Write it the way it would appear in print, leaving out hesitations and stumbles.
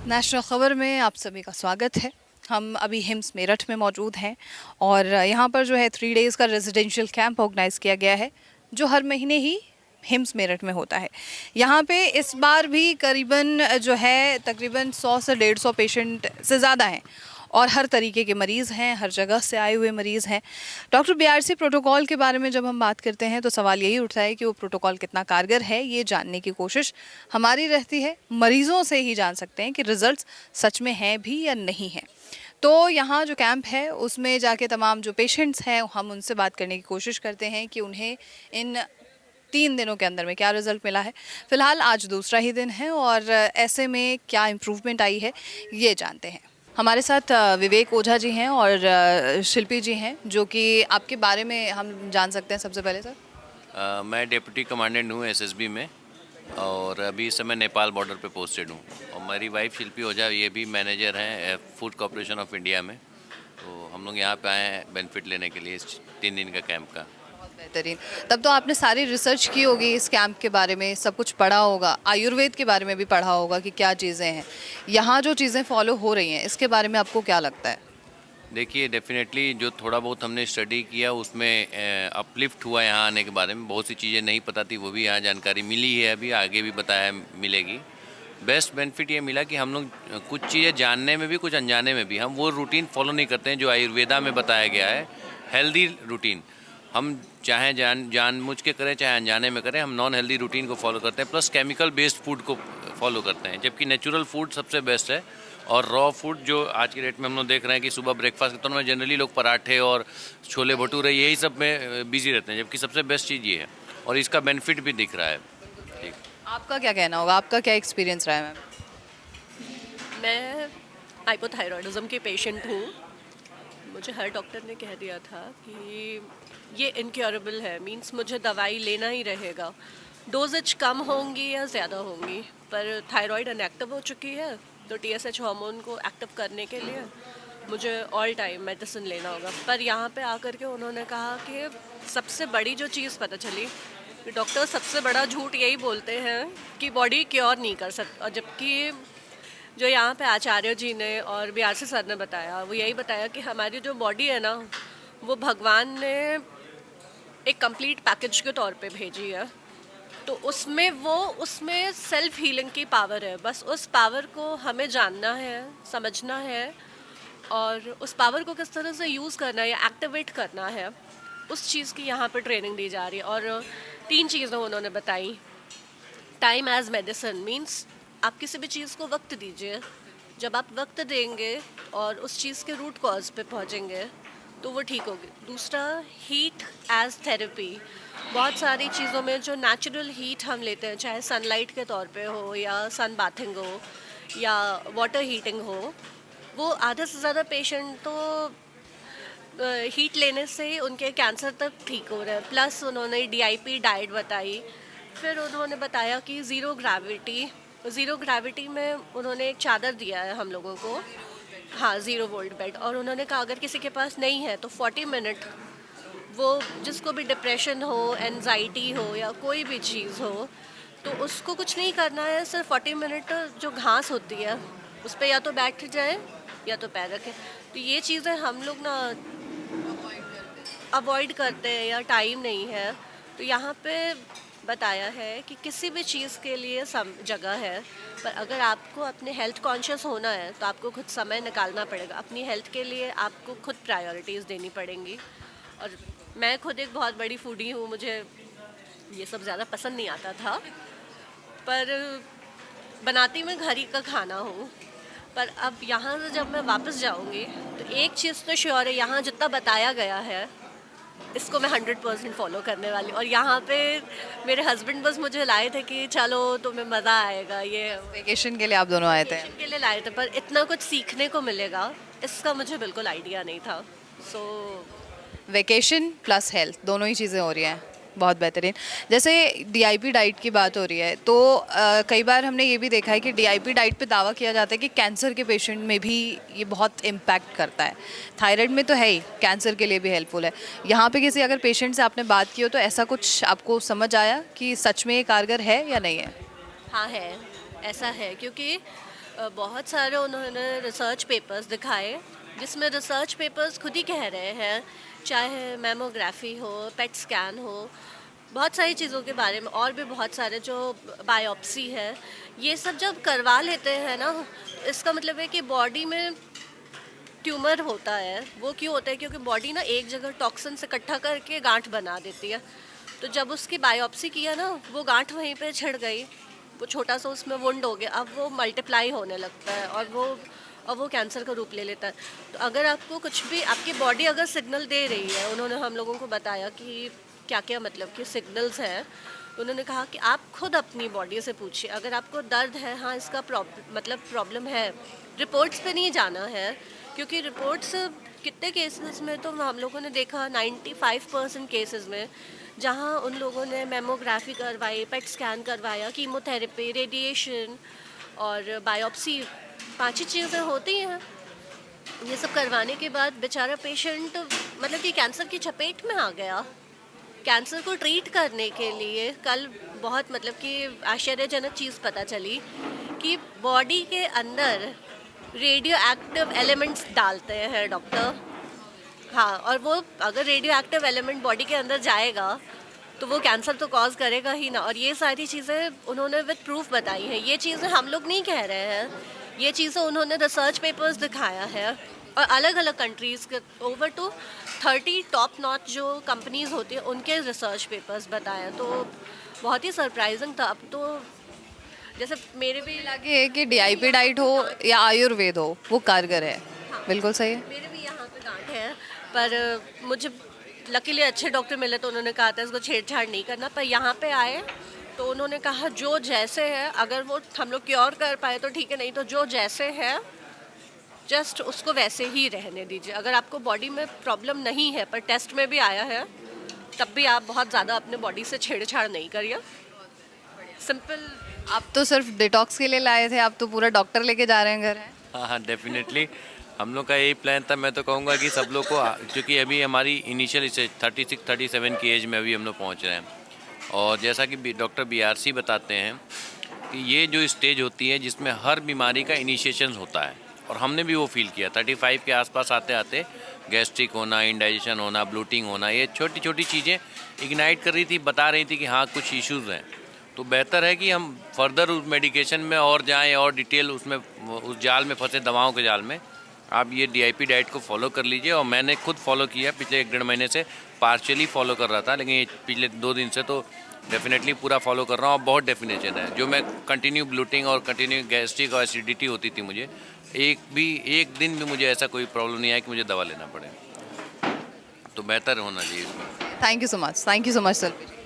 National ख़बर में आप सभी का स्वागत है। हम अभी हिम्स मेरठ में मौजूद हैं और यहाँ पर जो है 3 डेज़ का रेजिडेंशियल कैंप ऑर्गेनाइज़ किया गया है जो हर महीने ही हिम्स मेरठ में होता है। यहाँ पे इस बार भी करीबन जो है तकरीबन 100 से 150 पेशेंट से ज़्यादा हैं और हर तरीके के मरीज़ हैं, हर जगह से आए हुए मरीज़ हैं। डॉक्टर बीआरसी प्रोटोकॉल के बारे में जब हम बात करते हैं तो सवाल यही उठता है कि वो प्रोटोकॉल कितना कारगर है, ये जानने की कोशिश हमारी रहती है। मरीज़ों से ही जान सकते हैं कि रिज़ल्ट्स सच में हैं भी या नहीं हैं। तो यहाँ जो कैंप है उसमें जाके तमाम जो पेशेंट्स हैं हम उनसे बात करने की कोशिश करते हैं कि उन्हें इन 3 दिनों के अंदर में क्या रिज़ल्ट मिला है। फ़िलहाल आज दूसरा ही दिन है और ऐसे में क्या इम्प्रूवमेंट आई है ये जानते हैं। हमारे साथ विवेक ओझा जी हैं और शिल्पी जी हैं जो कि आपके बारे में हम जान सकते हैं सबसे पहले सर। मैं डिप्टी कमांडेंट हूँ एसएसबी में और अभी इस समय नेपाल बॉर्डर पे पोस्टेड हूँ। और मेरी वाइफ शिल्पी ओझा ये भी मैनेजर हैं फूड कॉरपोरेशन ऑफ इंडिया में। तो हम लोग यहाँ पे आए हैं बेनिफिट लेने के लिए इस 3 दिन का कैंप का। बहुत बेहतरीन। तब तो आपने सारी रिसर्च की होगी इस कैंप के बारे में, सब कुछ पढ़ा होगा, आयुर्वेद के बारे में भी पढ़ा होगा कि क्या चीज़ें हैं। यहाँ जो चीज़ें फॉलो हो रही हैं इसके बारे में आपको क्या लगता है? देखिए डेफिनेटली जो थोड़ा बहुत हमने स्टडी किया उसमें अपलिफ्ट हुआ यहाँ आने के बारे में। बहुत सी चीज़ें नहीं पता थी वो भी यहाँ जानकारी मिली है, अभी आगे भी बताया मिलेगी। बेस्ट बेनिफिट ये मिला कि हम लोग कुछ चीज़ें जानने में भी कुछ अनजाने में भी हम वो रूटीन फॉलो नहीं करते हैं जो आयुर्वेदा में बताया गया है। हेल्दी रूटीन हम चाहे जानबूझ के करें चाहे अनजाने में करें, हम नॉन हेल्दी रूटीन को फॉलो करते हैं, प्लस केमिकल बेस्ड फूड को फॉलो करते हैं, जबकि नेचुरल फूड सबसे बेस्ट है। और रॉ फूड जो आज की डेट में हम लोग देख रहे हैं कि सुबह ब्रेकफास्ट के तौर में जनरली लोग पराठे और छोले भटूरे यही सब में बिजी रहते हैं, जबकि सबसे बेस्ट चीज़ ये है और इसका बेनिफिट भी दिख रहा है। ठीक। आपका क्या कहना होगा, आपका क्या एक्सपीरियंस रहा है मैम? मैं हाइपोथायरॉयडिज्म की पेशेंट हूँ। मुझे हर डॉक्टर ने कह दिया था कि ये इनक्योरेबल है, मींस मुझे दवाई लेना ही रहेगा। डोजेज कम होंगी या ज़्यादा होंगी, पर थायराइड इनएक्टिव हो चुकी है तो टीएसएच हार्मोन को एक्टिव करने के लिए मुझे ऑल टाइम मेडिसिन लेना होगा। पर यहाँ पे आकर के उन्होंने कहा कि सबसे बड़ी जो चीज़ पता चली कि डॉक्टर सबसे बड़ा झूठ यही बोलते हैं कि बॉडी क्योर नहीं कर सकती, और जबकि जो यहाँ पे आचार्य जी ने और बीआरसी सर ने बताया वो यही बताया कि हमारी जो बॉडी है ना, वो भगवान ने एक कंप्लीट पैकेज के तौर पे भेजी है। तो उसमें सेल्फ हीलिंग की पावर है। बस उस पावर को हमें जानना है, समझना है और उस पावर को किस तरह से यूज़ करना है या एक्टिवेट करना है, उस चीज़ की यहाँ पे ट्रेनिंग दी जा रही है। और 3 चीज़ें उन्होंने बताई। टाइम एज मेडिसिन, मीन्स आप किसी भी चीज़ को वक्त दीजिए। जब आप वक्त देंगे और उस चीज़ के रूट कॉज पे पहुँचेंगे तो वो ठीक होगी। दूसरा, हीट एज थेरेपी। बहुत सारी चीज़ों में जो नेचुरल हीट हम लेते हैं, चाहे सनलाइट के तौर पे हो या सन बाथिंग हो या वाटर हीटिंग हो, वो आधे से ज़्यादा पेशेंट तो हीट लेने से उनके कैंसर तक ठीक हो रहे हैं। प्लस उन्होंने डीआईपी डाइट बताई। फिर उन्होंने बताया कि ज़ीरो ग्रेविटी में उन्होंने एक चादर दिया है हम लोगों को, हाँ, 0 वोल्ट बेड। और उन्होंने कहा अगर किसी के पास नहीं है तो 40 मिनट, वो जिसको भी डिप्रेशन हो, एनजाइटी हो या कोई भी चीज़ हो, तो उसको कुछ नहीं करना है, सिर्फ 40 मिनट जो घास होती है उस पर या तो बैठ जाए या तो पैर रखें। तो ये चीज़ें हम लोग ना अवॉइड करते हैं या टाइम नहीं है। तो यहाँ पे बताया है कि किसी भी चीज़ के लिए जगह है, पर अगर आपको अपने हेल्थ कॉन्शियस होना है तो आपको खुद समय निकालना पड़ेगा। अपनी हेल्थ के लिए आपको खुद प्रायोरिटीज़ देनी पड़ेंगी। और मैं खुद एक बहुत बड़ी फूडी हूँ, मुझे ये सब ज़्यादा पसंद नहीं आता था, पर बनाती मैं घर ही का खाना हूँ। पर अब यहाँ से जब मैं वापस जाऊँगी तो एक चीज़ तो श्योर है, यहाँ जितना बताया गया है इसको मैं 100% फॉलो करने वाली। और यहाँ पे मेरे हस्बैंड बस मुझे लाए थे कि चलो तुम्हें मज़ा आएगा, ये वेकेशन के लिए आप दोनों आए थे? वेकेशन के लिए लाए थे, पर इतना कुछ सीखने को मिलेगा इसका मुझे बिल्कुल आइडिया नहीं था। सो वेकेशन प्लस हेल्थ दोनों ही चीज़ें हो रही हैं, बहुत बेहतरीन। जैसे डीआईपी डाइट की बात हो रही है तो कई बार हमने ये भी देखा है कि डीआईपी डाइट पे दावा किया जाता है कि कैंसर के पेशेंट में भी ये बहुत इम्पैक्ट करता है। थायराइड में तो है ही, कैंसर के लिए भी हेल्पफुल है। यहाँ पे किसी अगर पेशेंट से आपने बात की हो तो ऐसा कुछ आपको समझ आया कि सच में ये कारगर है या नहीं है? हाँ है, ऐसा है, क्योंकि बहुत सारे उन्होंने रिसर्च पेपर्स दिखाए, जिसमें रिसर्च पेपर्स खुद ही कह रहे हैं, चाहे मैमोग्राफी हो, पेट स्कैन हो, बहुत सारी चीज़ों के बारे में, और भी बहुत सारे जो बायोप्सी है, ये सब जब करवा लेते हैं ना, इसका मतलब है कि बॉडी में ट्यूमर होता है। वो क्यों होता है? क्योंकि बॉडी ना एक जगह टॉक्सिन से इकट्ठा करके गांठ बना देती है। तो जब उसकी बायोप्सी किया ना, वो गांठ वहीं पे छिड़ गई, वो छोटा सा उसमें वुंड हो गया, अब वो मल्टीप्लाई होने लगता है और वो कैंसर का रूप ले लेता है। तो अगर आपको कुछ भी, आपकी बॉडी अगर सिग्नल दे रही है, उन्होंने हम लोगों को बताया कि क्या क्या मतलब कि सिग्नल्स हैं। उन्होंने कहा कि आप खुद अपनी बॉडी से पूछिए, अगर आपको दर्द है, हाँ इसका प्रॉब्लम है, रिपोर्ट्स पे नहीं जाना है, क्योंकि रिपोर्ट्स कितने केसेस में तो हम लोगों ने देखा 95% केसेस में, जहाँ उन लोगों ने मेमोग्राफी करवाई, पेट स्कैन करवाया, कीमोथेरेपी, रेडिएशन और बायोप्सी, 5 ही चीज़ें होती हैं। ये सब करवाने के बाद बेचारा पेशेंट मतलब कि कैंसर की चपेट में आ गया। कैंसर को ट्रीट करने के लिए कल बहुत मतलब कि आश्चर्यजनक चीज़ पता चली कि बॉडी के अंदर रेडियो एक्टिव एलिमेंट्स डालते हैं डॉक्टर। हाँ, और वो अगर रेडियो एक्टिव एलिमेंट बॉडी के अंदर जाएगा तो वो कैंसर तो कॉज करेगा ही ना। और ये सारी चीज़ें उन्होंने विद प्रूफ बताई है। ये चीज़ें हम लोग नहीं कह रहे हैं, ये चीज़ें उन्होंने रिसर्च पेपर्स दिखाया है। और अलग अलग कंट्रीज़ के ओवर टू 30 टॉप नॉच जो कंपनीज़ होती हैं, उनके रिसर्च पेपर्स बताए। तो बहुत ही सरप्राइजिंग था। अब तो जैसे मेरे भी लगे है कि डीआईपी डाइट हो या आयुर्वेद हो, वो कारगर है। बिल्कुल सही है। मेरे भी यहाँ पे गांठ है, पर मुझे लकीली अच्छे डॉक्टर मिले तो उन्होंने कहा था इसको छेड़छाड़ नहीं करना। पर यहाँ पे आए तो उन्होंने कहा जो जैसे है, अगर वो हम लोग क्योर कर पाए तो ठीक है, नहीं तो जो जैसे है जस्ट उसको वैसे ही रहने दीजिए। अगर आपको बॉडी में प्रॉब्लम नहीं है, पर टेस्ट में भी आया है, तब भी आप बहुत ज़्यादा अपने बॉडी से छेड़छाड़ नहीं करिए। सिंपल। आप तो सिर्फ डिटॉक्स के लिए लाए थे, आप तो पूरा डॉक्टर लेके जा रहे हैं घर। है हाँ हाँ, डेफिनेटली हम लोग का यही प्लान था। मैं तो कहूँगा कि सब लोग को, क्योंकि अभी हमारी इनिशियल स्टेज 36-37 की एज में अभी हम लोग पहुँच रहे हैं, और जैसा कि डॉक्टर BRC बताते हैं कि ये जो स्टेज होती है जिसमें हर बीमारी का इनिशिएशन होता है, और हमने भी वो फील किया। 35 के आसपास आते आते गैस्ट्रिक होना, इंडाइजेशन होना, ब्लोटिंग होना, ये छोटी छोटी चीज़ें इग्नाइट कर रही थी, बता रही थी कि हाँ कुछ इश्यूज़ हैं। तो बेहतर है कि हम फर्दर उस मेडिकेशन में और जाएं और डिटेल उसमें, उस जाल में फंसे, दवाओं के जाल में। आप ये DIP डाइट को फॉलो कर लीजिए, और मैंने खुद फॉलो किया। पिछले 1-1.5 महीने से पार्शियली फॉलो कर रहा था, लेकिन ये पिछले 2 दिन से तो डेफिनेटली पूरा फॉलो कर रहा हूँ। और बहुत डेफिनेशन है, जो मैं कंटिन्यू ब्लोटिंग और कंटिन्यू गैस्ट्रिक और एसिडिटी होती थी मुझे, एक दिन भी मुझे ऐसा कोई प्रॉब्लम नहीं आया कि मुझे दवा लेना पड़े। तो बेहतर होना चाहिए इसमें। Thank you so much sir.